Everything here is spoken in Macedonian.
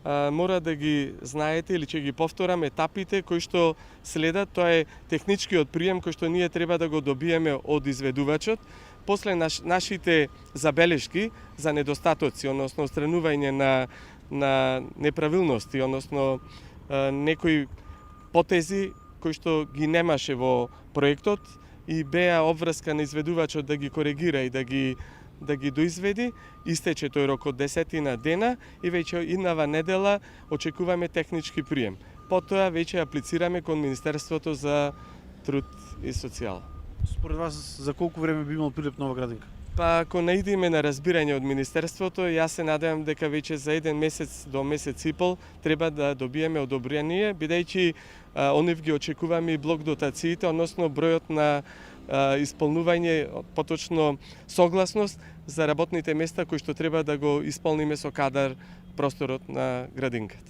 мора да ги знаете или ќе ги повторам етапите кои што следат. Тоа е техничкиот прием кој што ние треба да го добиеме од изведувачот. После нашите забелешки за недостатоци, односно отстранување на неправилности, односно некои потези кои што ги немаше во проектот и беа обврска на изведувачот да ги коригира и да ги доизведи. Истече тој рок од 10 дена и веќе иднава недела очекуваме технички прием. Потоа веќе аплицираме кон Министерството за труд и социјала. Според вас за колку време би имал прилеп нова градинка? Па ако наидиме на разбирање од Министерството, јас се надевам дека веќе за 1 месец до месец и пол треба да добиеме одобрение, бидејќи онив ги очекуваме и блок дотациите, односно бројот на исполнување, поточно согласност за работните места кои што треба да го исполниме со кадар просторот на градинката.